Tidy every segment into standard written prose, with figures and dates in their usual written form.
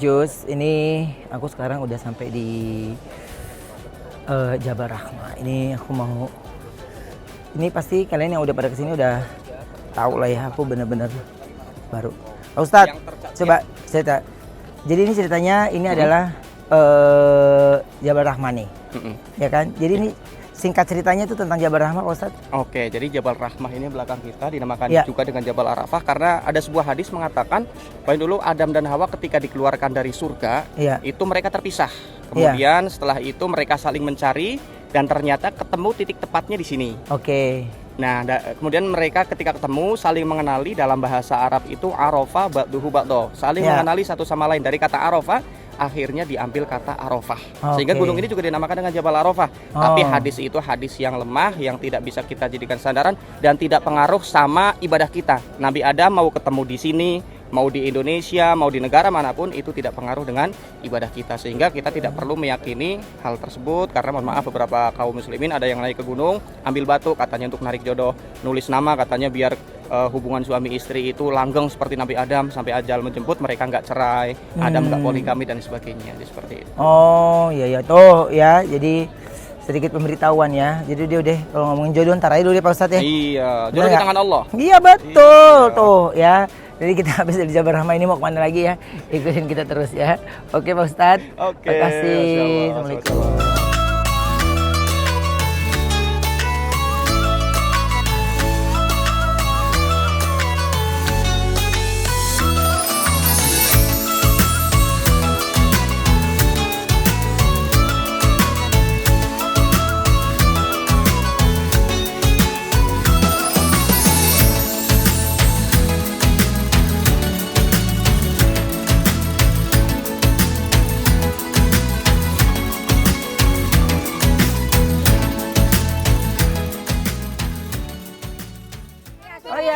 Jus, ini aku sekarang udah sampai di Jabal Rahmah. Ini aku mau, ini pasti kalian yang udah pada kesini udah tahu lah ya, aku bener-bener baru. Pak Ustadz, coba cerita. Jadi ini ceritanya ini adalah Jabal Rahmah nih, ya kan? Jadi ini singkat ceritanya itu tentang Jabal Rahmah, Pak Ustadz. Oke, jadi Jabal Rahmah ini belakang kita dinamakan juga dengan Jabal Arafah karena ada sebuah hadis mengatakan bahwa dulu Adam dan Hawa ketika dikeluarkan dari surga, itu mereka terpisah. Kemudian setelah itu mereka saling mencari dan ternyata ketemu titik tepatnya di sini. Oke. Nah, kemudian mereka ketika ketemu saling mengenali, dalam bahasa Arab itu arafa ba'duhu ba'do, saling mengenali satu sama lain. Dari kata arafa akhirnya diambil kata Arafah. Sehingga gunung ini juga dinamakan dengan Jabal Arafah. Tapi hadis itu hadis yang lemah, yang tidak bisa kita jadikan sandaran dan tidak pengaruh sama ibadah kita. Nabi Adam mau ketemu di sini, mau di Indonesia, mau di negara manapun, itu tidak pengaruh dengan ibadah kita. Sehingga kita tidak perlu meyakini hal tersebut. Karena mohon maaf, beberapa kaum muslimin ada yang naik ke gunung, ambil batu katanya untuk narik jodoh, nulis nama katanya biar hubungan suami istri itu langgeng seperti Nabi Adam sampai ajal menjemput, mereka nggak cerai, Adam nggak poligami dan sebagainya. Jadi seperti itu. Oh iya tuh ya, jadi sedikit pemberitahuan ya. Jadi dia udah kalau ngomongin jodoh ntar aja dulu ya Pak Ustadz ya. Iya, jodoh di tangan Allah. Iya betul tuh ya. Jadi kita habis dari Jabal Rahmah ini mau kemana lagi ya? Ikutin kita terus ya. Oke Pak Ustadz. Oke. Terima kasih. Assalamualaikum.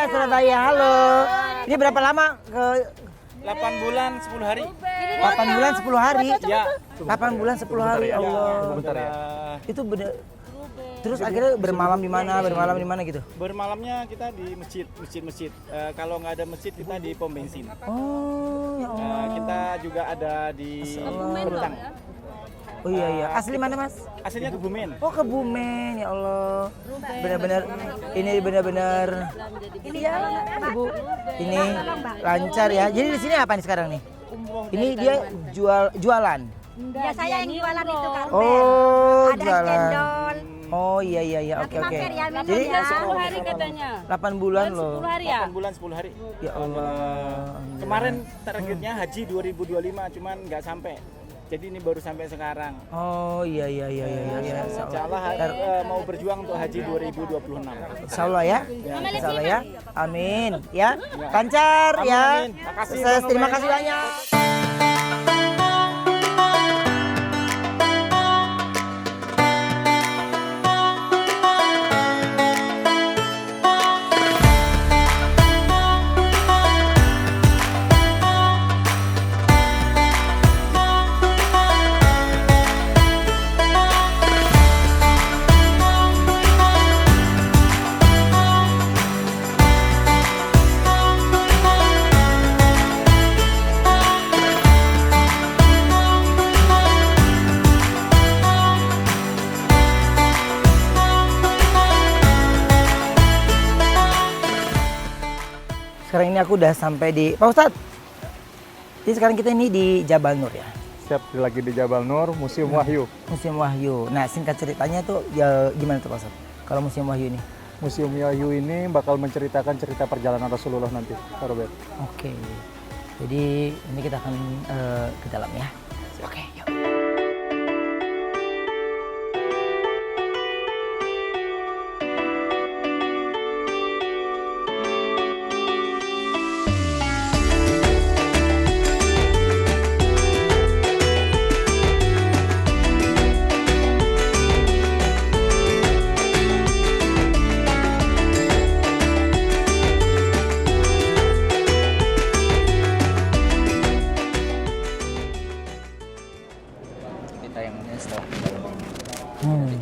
Surabaya, halo. Ini berapa lama ke 8 bulan 10 hari. 8 bulan 10 hari? Ya. 8 bulan 10 hari, ya Allah. Bentar ya. Itu bener. Terus akhirnya bermalam di mana gitu? Bermalamnya kita di masjid. Kalau nggak ada masjid kita di pom bensin. Oh, ya Allah. Kita juga ada di Bentang. Oh iya. Asli mana Mas? Aslinya Kebumen. Oh Kebumen, ya Allah. Benar-benar ini benar-benar ini ya Ibu. Ini lancar ya. Jadi di sini apa nih sekarang nih? Ini dia jualan. Ya saya yang jualan itu kan. Oh, ada jualan. cendol. Oh iya. Oke. Jadi 10 hari katanya. 8 bulan loh. 10 hari ya? 8 bulan 10 hari. Ya Allah. Kemarin targetnya haji 2025 cuman nggak sampai. Jadi ini baru sampai sekarang. Oh iya. Insya Allah mau berjuang untuk haji 2026. Insya Allah ya. Insya Allah ya. Amin. Ya. Lancar ya. Terima kasih banyak. Sekarang ini aku udah sampai di Pak Ustadz. Jadi sekarang kita ini di Jabal Nur ya. Siap, lagi di Jabal Nur, Museum Wahyu. Museum Wahyu. Nah singkat ceritanya tuh ya gimana tuh Pak Ustadz? Kalau Museum Wahyu ini? Museum Wahyu ini bakal menceritakan cerita perjalanan Rasulullah nanti, Pak Robert. Oke. Jadi ini kita akan ke dalam ya. Oke, yuk.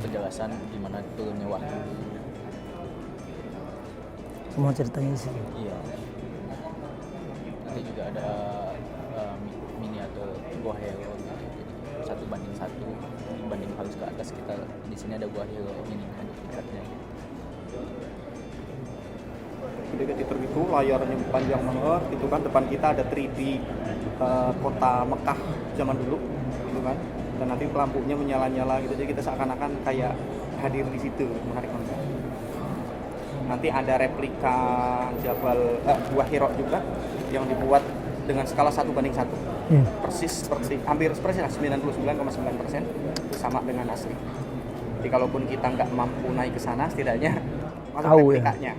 Penjelasan gimana turunnya wahyu. Semua ceritanya sih. Iya. Nanti juga ada miniatur Gua Hero gitu. Jadi 1:1 dibanding halus ke atas, kita di sini ada Gua Hero ini kan tingkatnya gitu. Dekat itu layarnya panjang banget itu kan, depan kita ada 3D kota Mekah zaman dulu gitu kan, dan nanti lampunya menyala-nyala gitu, jadi kita seakan-akan kayak hadir di situ, menarik banget. Nanti ada replika Gua Hiro juga yang dibuat dengan skala 1:1 persis hampir persis lah, 99,9% itu sama dengan asli. Jadi kalaupun kita nggak mampu naik ke sana, setidaknya masuk Tahu ya. replikanya.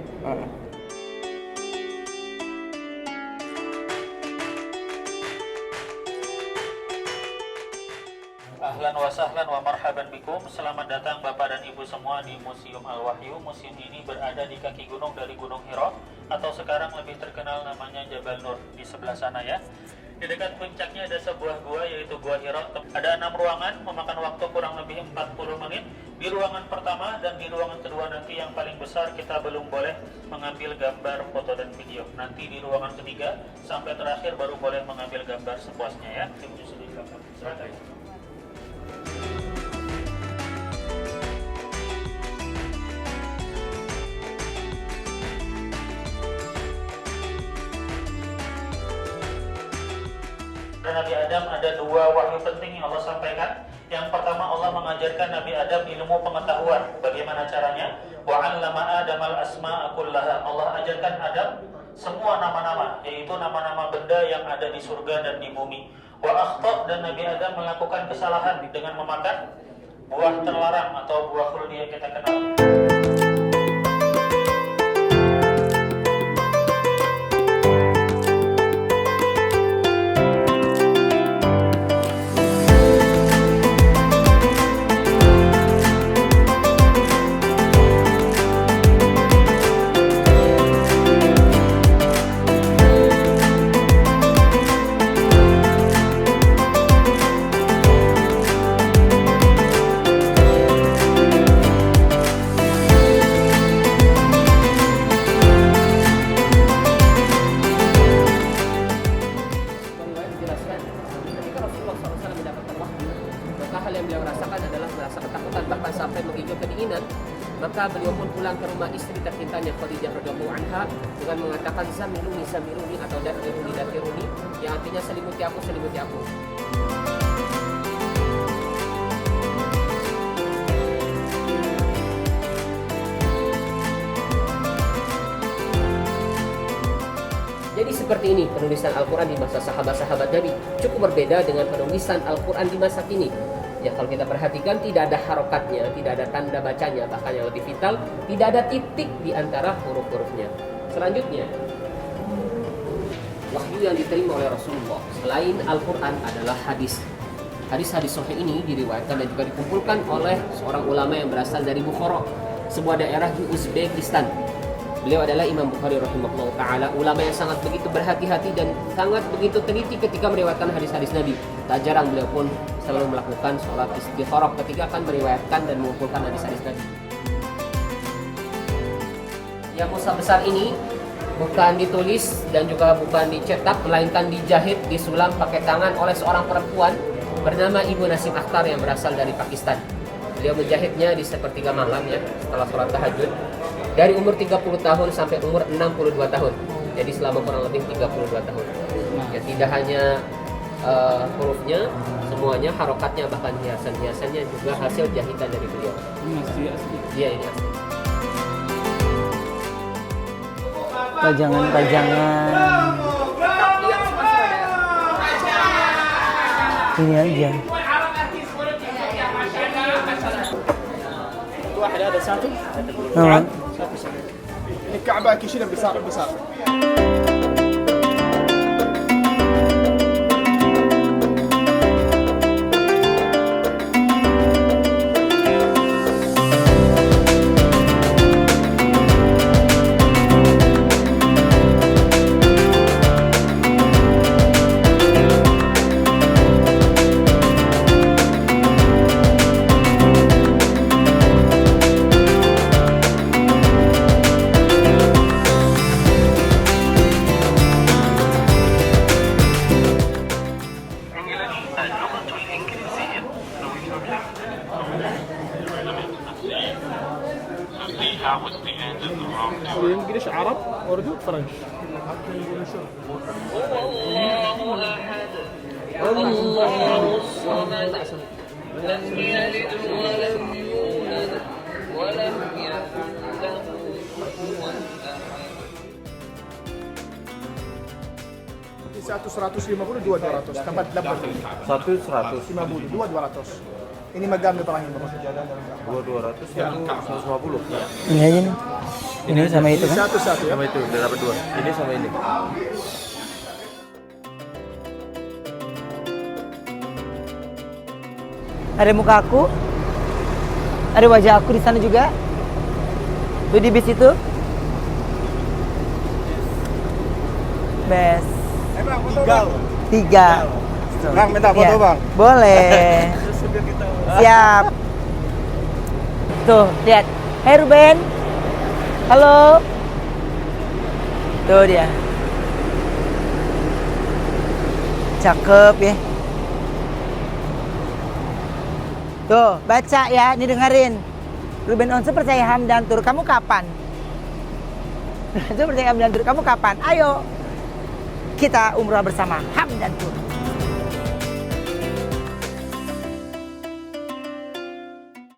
Ahlan wa sahlan wa marhaban bikum. Selamat datang Bapak dan Ibu semua di Museum Al-Wahyu. Museum ini berada di kaki gunung dari Gunung Hiro, atau sekarang lebih terkenal namanya Jabal Nur, di sebelah sana ya. Di dekat puncaknya ada sebuah gua, yaitu Gua Hiro. Ada 6 ruangan, memakan waktu kurang lebih 40 menit. Di ruangan pertama dan di ruangan kedua nanti yang paling besar kita belum boleh mengambil gambar, foto dan video. Nanti di ruangan ketiga sampai terakhir baru boleh mengambil gambar sepuasnya ya. Silakan. Nabi Adam ada 2 wahyu penting yang Allah sampaikan. Yang pertama, Allah mengajarkan Nabi Adam ilmu pengetahuan. Bagaimana caranya? Wa 'allama Adam al-asma'a kullaha. Allah ajarkan Adam semua nama-nama, yaitu nama-nama benda yang ada di surga dan di bumi. Wa akhta, dan Nabi Adam melakukan kesalahan dengan memakan buah terlarang atau buah khuldi yang kita kenal. Maka beliau pun pulang ke rumah istri tercintanya Khadijah radhiyallahu anha dengan mengatakan zamiluni atau datiruni, yang artinya selimuti aku. Jadi seperti ini penulisan Al-Quran di masa sahabat-sahabat Nabi, cukup berbeda dengan penulisan Al-Quran di masa kini. Ya, kalau kita perhatikan tidak ada harokatnya, tidak ada tanda bacanya, bahkan yang lebih vital, tidak ada titik di antara huruf-hurufnya. Selanjutnya, wahyu yang diterima oleh Rasulullah selain Al-Quran adalah hadis. Hadis-hadis sahih ini diriwayatkan dan juga dikumpulkan oleh seorang ulama yang berasal dari Bukhara, sebuah daerah di Uzbekistan. Beliau adalah Imam Bukhari rahimahullah ta'ala, ulama yang sangat begitu berhati-hati dan sangat begitu teliti ketika meriwayatkan hadis-hadis Nabi. Tak jarang beliau pun selalu melakukan sholat istikharah ketika akan meriwayatkan dan mengumpulkan hadis-hadis Nabi. Yang mushaf besar ini bukan ditulis dan juga bukan dicetak, melainkan dijahit, disulam pakai tangan oleh seorang perempuan bernama Ibu Nasim Akhtar yang berasal dari Pakistan. Beliau menjahitnya di sepertiga malam ya, setelah sholat tahajud, dari umur 30 tahun sampai umur 62 tahun. Jadi selama kurang lebih 32 tahun. Ya, tidak hanya hurufnya, semuanya, harokatnya, bahkan hiasan-hiasannya juga hasil jahitan dari beliau. Ini asli? Iya, ini asli. Pajangan-pajangan. Ini aja. واحد هذا ساتر ini Ka'bah kishina besar. الانجليش عرب اردو فرنش. الله الصمد لم يلد ولم يولد ولم يكن له كفوا أحد. 150 200 tambah 8 150 200 ini megam Ibrahim 200 150 Ini aja nih. Ini sama itu kan? satu ya. Sama itu udah dapat 2. Ini sama ini. Ada muka aku, ada wajah aku di sana juga. Tuh di bis itu. Best. Tiga. Bang, minta foto, Ya, Bang. boleh. Siap. Tuh, lihat. Hai Ruben. Halo. Tuh dia. Cakep ya. Tuh, baca ya, ini dengerin. Ruben Onsu percaya Hamdan Tur, kamu kapan? Itu percaya Hamdan Tur, kamu kapan? Ayo. Kita umrah bersama Hamdan Tur.